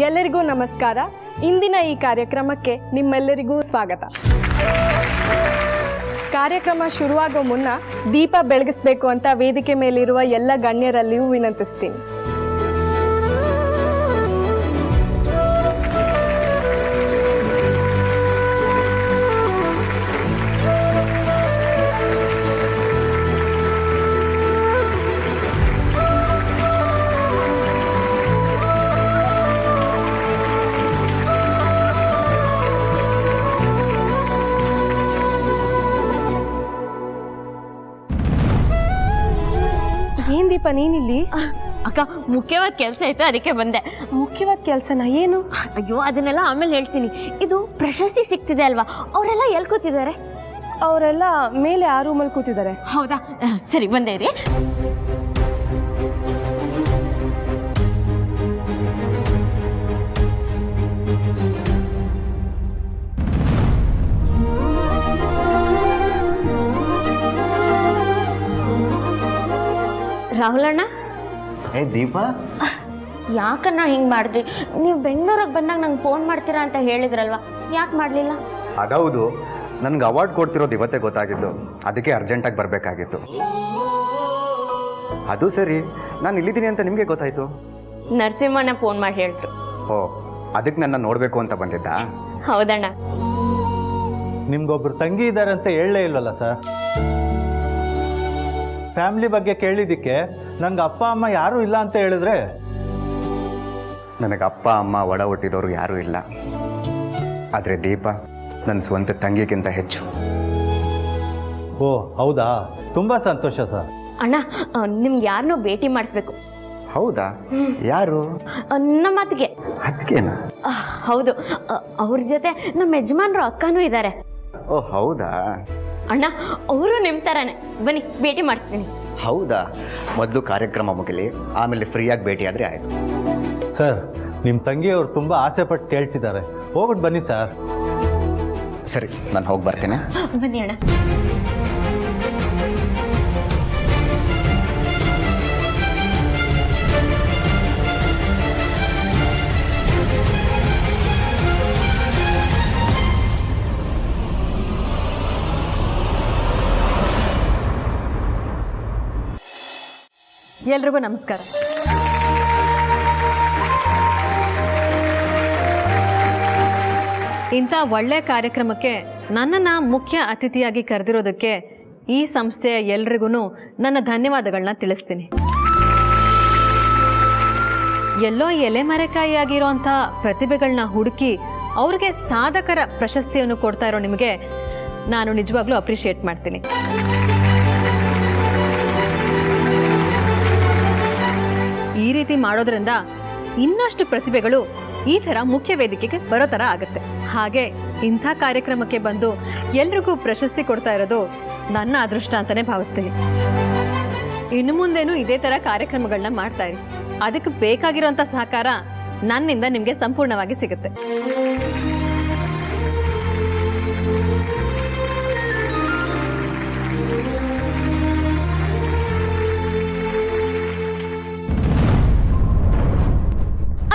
ಎಲ್ಲರಿಗೂ ನಮಸ್ಕಾರ. ಇಂದಿನ ಈ ಕಾರ್ಯಕ್ರಮಕ್ಕೆ ನಿಮ್ಮೆಲ್ಲರಿಗೂ ಸ್ವಾಗತ. ಕಾರ್ಯಕ್ರಮ ಶುರುವಾಗೋ ಮುನ್ನ ದೀಪ ಬೆಳಗಿಸಬೇಕು ಅಂತ ವೇದಿಕೆ ಮೇಲಿರುವ ಎಲ್ಲ ಗಣ್ಯರಲ್ಲಿಯೂ ವಿನಂತಿಸ್ತೀನಿ. ಏನ್ ದೀಪ ನೀನಿಲ್ಲಿ? ಅಕ್ಕ, ಮುಖ್ಯವಾದ ಕೆಲಸ ಇತ್ತು, ಅದಕ್ಕೆ ಬಂದೆ. ಮುಖ್ಯವಾದ ಕೆಲಸನ? ಏನು? ಅಯ್ಯೋ, ಅದನ್ನೆಲ್ಲ ಆಮೇಲೆ ಹೇಳ್ತೀನಿ. ಇದು ಪ್ರಶಸ್ತಿ ಸಿಗ್ತಿದೆ ಅಲ್ವಾ, ಅವರೆಲ್ಲ ಎಲ್ಲಿ ಕೂತಿದ್ದಾರೆ? ಅವರೆಲ್ಲ ಮೇಲೆ ಆ ರೂಮಲ್ಲಿ ಕೂತಿದ್ದಾರೆ. ಹೌದಾ, ಸರಿ ಬಂದೆ ರೀ. ರಾಹುಲಣ್ಣ. ಏ ದೀಪಾ, ಯಾಕನ್ನ ಹಿಂಗ್ ಮಾಡಿದ್ರಿ? ನೀವು ಬೆಂಗಳೂರಿಗೆ ಬಂದಾಗ ನಂಗೆ ಫೋನ್ ಮಾಡ್ತೀರಾ ಅಂತ ಹೇಳಿದ್ರಲ್ವಾ, ಯಾಕೆ ಮಾಡಲಿಲ್ಲ? ಅದೌದು, ನನ್ಗೆ ಅವಾರ್ಡ್ ಕೊಡ್ತಿರೋದು ಇವತ್ತೇ ಗೊತ್ತಾಗಿದ್ದು, ಅದಕ್ಕೆ ಅರ್ಜೆಂಟಾಗಿ ಬರಬೇಕಾಗಿತ್ತು. ಅದು ಸರಿ, ನಾನು ಇಲ್ಲಿದ್ದೀನಿ ಅಂತ ನಿಮಗೆ ಗೊತ್ತಾಯ್ತು? ನರಸಿಂಹಣ್ಣ ಫೋನ್ ಮಾಡಿ ಹೇಳಿದ್ರು. ಓ, ಅದಕ್ಕೆ ನನ್ನ ನೋಡಬೇಕು ಅಂತ ಬಂದಿದ್ದ? ಹೌದಣ್ಣ. ನಿಮ್ಗೊಬ್ರು ತಂಗಿ ಇದ್ದಾರೆ ಅಂತ ಹೇಳಲೇ ಇಲ್ವಲ್ಲ ಸರ್? ಫ್ಯಾಮಿಲಿ ಬಗ್ಗೆ ಕೇಳಿದ್ದಕ್ಕೆ ನಂಗೆ ಅಪ್ಪ ಅಮ್ಮ ಯಾರೂ ಇಲ್ಲ ಅಂತ ಹೇಳಿದ್ರೆ? ನನಗೆ ಅಪ್ಪ ಅಮ್ಮ ಒಡ ಹುಟ್ಟಿದವರು ಯಾರೂ ಇಲ್ಲ. ಆದರೆ ದೀಪ ನನ್ನ ಸ್ವಂತ ತಂಗಿಗಿಂತ ಹೆಚ್ಚು. ಓ ಹೌದಾ, ತುಂಬ ಸಂತೋಷ ಸರ್. ಅಣ್ಣ, ನಿಮ್ಗೆ ಯಾರನ್ನೋ ಭೇಟಿ ಮಾಡಿಸ್ಬೇಕು. ಹೌದಾ? ಯಾರು? ನಮ್ಮ ಮಾತಿಗೆ. ಅದಕ್ಕೇನಾ? ಹೌದು, ಅವ್ರ ಜೊತೆ ನಮ್ಮ ಯಜಮಾನ್ರು ಅಕ್ಕನೂ ಇದ್ದಾರೆ. ಓ ಹೌದಾ? ಅಣ್ಣ, ಅವರು ನಿಮ್ಮ ಥರನೇ. ಬನ್ನಿ, ಭೇಟಿ ಮಾಡಿಸ್ತೀನಿ. ಹೌದಾ? ಮೊದಲು ಕಾರ್ಯಕ್ರಮ ಮುಗಿಲಿ, ಆಮೇಲೆ ಫ್ರೀಯಾಗಿ ಭೇಟಿ ಆದರೆ ಆಯಿತು. ಸರ್, ನಿಮ್ಮ ತಂಗಿಯವರು ತುಂಬ ಆಸೆ ಪಟ್ಟು ಕೇಳ್ತಿದ್ದಾರೆ, ಹೋಗ್ಬಿಟ್ಟು ಬನ್ನಿ ಸರ್. ಸರಿ, ನಾನು ಹೋಗಿ ಬರ್ತೇನೆ. ಬನ್ನಿ ಅಣ್ಣ. ಎಲ್ರಿಗೂ ನಮಸ್ಕಾರ. ಇಂಥ ಒಳ್ಳೆ ಕಾರ್ಯಕ್ರಮಕ್ಕೆ ನನ್ನನ್ನು ಮುಖ್ಯ ಅತಿಥಿಯಾಗಿ ಕರೆದಿರೋದಕ್ಕೆ ಈ ಸಂಸ್ಥೆಯ ಎಲ್ರಿಗೂ ನನ್ನ ಧನ್ಯವಾದಗಳನ್ನ ತಿಳಿಸ್ತೀನಿ. ಎಲ್ಲೋ ಎಲೆಮರೆಕಾಯಿಯಾಗಿರೋಂಥ ಪ್ರತಿಭೆಗಳನ್ನ ಹುಡುಕಿ ಅವ್ರಿಗೆ ಸಾಧಕರ ಪ್ರಶಸ್ತಿಯನ್ನು ಕೊಡ್ತಾ ಇರೋ ನಿಮಗೆ ನಾನು ನಿಜವಾಗ್ಲೂ ಅಪ್ರಿಷಿಯೇಟ್ ಮಾಡ್ತೀನಿ. ಈ ರೀತಿ ಮಾಡೋದ್ರಿಂದ ಇನ್ನಷ್ಟು ಪ್ರತಿಭೆಗಳು ಈ ಥರ ಮುಖ್ಯ ವೇದಿಕೆಗೆ ಬರೋ ಥರ ಆಗುತ್ತೆ. ಹಾಗೆ ಇಂಥ ಕಾರ್ಯಕ್ರಮಕ್ಕೆ ಬಂದು ಎಲ್ರಿಗೂ ಪ್ರಶಸ್ತಿ ಕೊಡ್ತಾ ಇರೋದು ನನ್ನ ಅದೃಷ್ಟ ಅಂತಾನೆ ಭಾವಿಸ್ತೀನಿ. ಇನ್ನು ಮುಂದೇನು ಇದೇ ಥರ ಕಾರ್ಯಕ್ರಮಗಳನ್ನ ಮಾಡ್ತಾ ಇರಿ. ಅದಕ್ಕೆ ಬೇಕಾಗಿರೋಂಥ ಸಹಕಾರ ನನ್ನಿಂದ ನಿಮಗೆ ಸಂಪೂರ್ಣವಾಗಿ ಸಿಗುತ್ತೆ.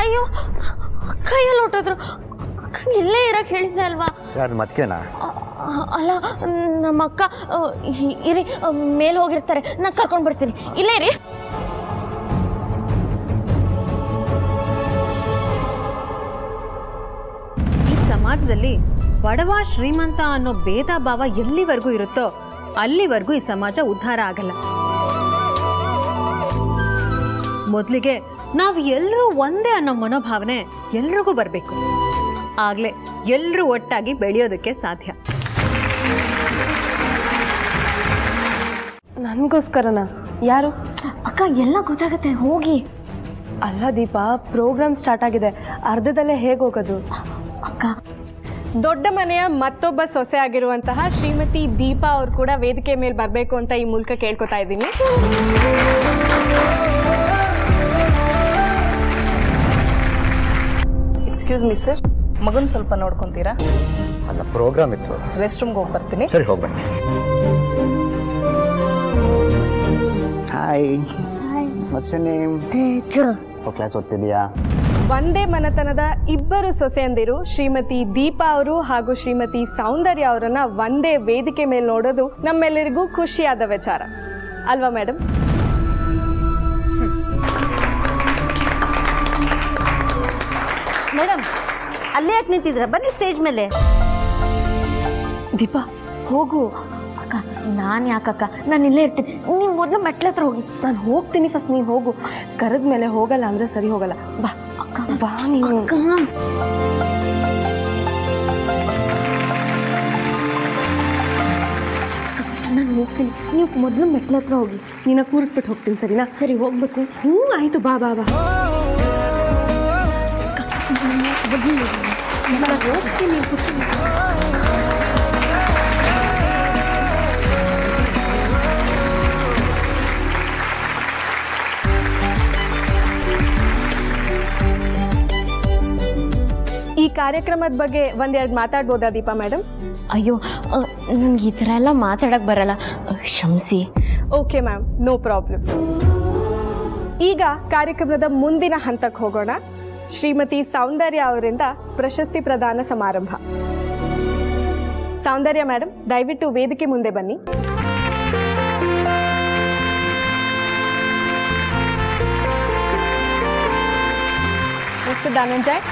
ಅಯ್ಯೋ, ಕೈಯಲ್ಲಿ ಹೊಟ್ಟೋದ್ರು. ಇಲ್ಲೇ ಇರಕ್ ಹೇಳಿದ್ದೆ ಅಲ್ವಾ? ಯಾರು ಮತ್ಕೆನಾ? ಅಲ್ಲ, ನಮ್ಮ ಅಕ್ಕ. ಇರಿ, ಮೇಲೆ ಹೋಗಿರ್ತಾರೆ, ನಾನು ಕರ್ಕೊಂಡು ಬರ್ತೀನಿ. ಇಲ್ಲೇ ಇರಿ. ಈ ಸಮಾಜದಲ್ಲಿ ಬಡವ ಶ್ರೀಮಂತ ಅನ್ನೋ ಭೇದ ಭಾವ ಎಲ್ಲಿವರೆಗೂ ಇರುತ್ತೋ ಅಲ್ಲಿವರೆಗೂ ಈ ಸಮಾಜ ಉದ್ಧಾರ ಆಗಲ್ಲ. ಮೊದಲಿಗೆ ನಾವು ಎಲ್ಲರೂ ಒಂದೇ ಅನ್ನೋ ಮನೋಭಾವನೆ ಎಲ್ರಿಗೂ ಬರಬೇಕು. ಆಗ್ಲೇ ಎಲ್ಲರೂ ಒಟ್ಟಾಗಿ ಬೆಳೆಯೋದಕ್ಕೆ ಸಾಧ್ಯ. ನನಗೋಸ್ಕರನಾ? ಯಾರು? ಅಕ್ಕ, ಎಲ್ಲ ಗೊತ್ತಾಗತ್ತೆ, ಹೋಗಿ. ಅಲ್ಲ ದೀಪ, ಪ್ರೋಗ್ರಾಮ್ ಸ್ಟಾರ್ಟ್ ಆಗಿದೆ, ಅರ್ಧದಲ್ಲೇ ಹೇಗೆ ಹೋಗೋದು? ಅಕ್ಕ, ದೊಡ್ಡ ಮನೆಯ ಮತ್ತೊಬ್ಬ ಸೊಸೆ ಆಗಿರುವಂತಹ ಶ್ರೀಮತಿ ದೀಪಾ ಅವರು ಕೂಡ ವೇದಿಕೆ ಮೇಲೆ ಬರಬೇಕು ಅಂತ ಈ ಮೂಲಕ ಕೇಳ್ಕೊತಾ ಇದ್ದೀನಿ. ಎಕ್ಸ್ಕ್ಯೂಸ್ ಮಿ ಸರ್, ಮಗನ್ ಸ್ವಲ್ಪ ನೋಡ್ಕೊಂತೀರಾ? ಅಲ್ಲ, ಪ್ರೋಗ್ರಾಮ್ ಇತ್ತು. ರೆಸ್ಟ್ ರೂಮ್ಗೆ ಹೋಗಿ ಬರ್ತೀನಿ. ಸರಿ, ಹೋಗ್ಬನ್ನಿ. Hi, what's your name? Class ಓದ್ತಿದ್ಯಾ? ಒಂದೇ ಮನೆತನದ ಇಬ್ಬರು ಸೊಸೆಯಂದಿರು ಶ್ರೀಮತಿ ದೀಪಾ ಅವರು ಹಾಗೂ ಶ್ರೀಮತಿ ಸೌಂದರ್ಯ ಅವರನ್ನ ಒಂದೇ ವೇದಿಕೆ ಮೇಲೆ ನೋಡೋದು ನಮ್ಮೆಲ್ಲರಿಗೂ ಖುಷಿಯಾದ ವಿಚಾರ ಅಲ್ವಾ ಮೇಡಮ್? ಮೇಡಮ್ ಅಲ್ಲೇ ಯಾಕೆ ನಿಂತಿದ್ರ? ಬನ್ನಿ ಸ್ಟೇಜ್ ಮೇಲೆ. ದೀಪಾ ಹೋಗು. ಅಕ್ಕ ನಾನು ಯಾಕಕ್ಕ, ನಾನು ಇಲ್ಲೇ ಇರ್ತೀನಿ. ನೀವು ಮೊದಲು ಮೆಟ್ಲ ಹತ್ರ ಹೋಗಿ. ನಾನು ಹೋಗ್ತೀನಿ, ಫಸ್ಟ್ ನೀವು ಹೋಗು. ಕರೆದ ಮೇಲೆ ಹೋಗಲ್ಲ ಅಂದ್ರೆ ಸರಿ ಹೋಗಲ್ಲ. ಬಾ ಅಕ್ಕ ಬಾ ನೀನು. ನಾನು ಹೋಗ್ತೀನಿ, ನೀವು ಮೊದಲು ಮೆಟ್ಲ ಹತ್ರ ಹೋಗಿ. ನಿನ್ನ ಕೂರಿಸ್ಬಿಟ್ಟು ಹೋಗ್ತೀನಿ, ಸರಿನಾ? ಸರಿ ಹೋಗ್ಬೇಕು. ಆಯ್ತು, ಬಾ ಬಾ ಬಾ. ಹೋಗ್ತೀನಿ. ಈ ಕಾರ್ಯಕ್ರಮದ ಬಗ್ಗೆ ಒಂದೆರಡು ಮಾತಾಡ್ಬೋದಾ ದೀಪಾ ಮೇಡಮ್? ಅಯ್ಯೋ ನಂಗೆ ಈ ಥರ ಎಲ್ಲ ಮಾತಾಡಕ್ಕೆ ಬರಲ್ಲ, ಕ್ಷಮಿಸಿ. Okay ma'am, no problem. ಈಗ ಕಾರ್ಯಕ್ರಮದ ಮುಂದಿನ ಹಂತಕ್ಕೆ ಹೋಗೋಣ. ಶ್ರೀಮತಿ ಸೌಂದರ್ಯ ಅವರಿಂದ ಪ್ರಶಸ್ತಿ ಪ್ರದಾನ ಸಮಾರಂಭ. ಸೌಂದರ್ಯ ಮೇಡಮ್, ದಯವಿಟ್ಟು ವೇದಿಕೆ ಮುಂದೆ ಬನ್ನಿ. ಮಿಸ್ಟರ್ ಧನಂಜಯ್,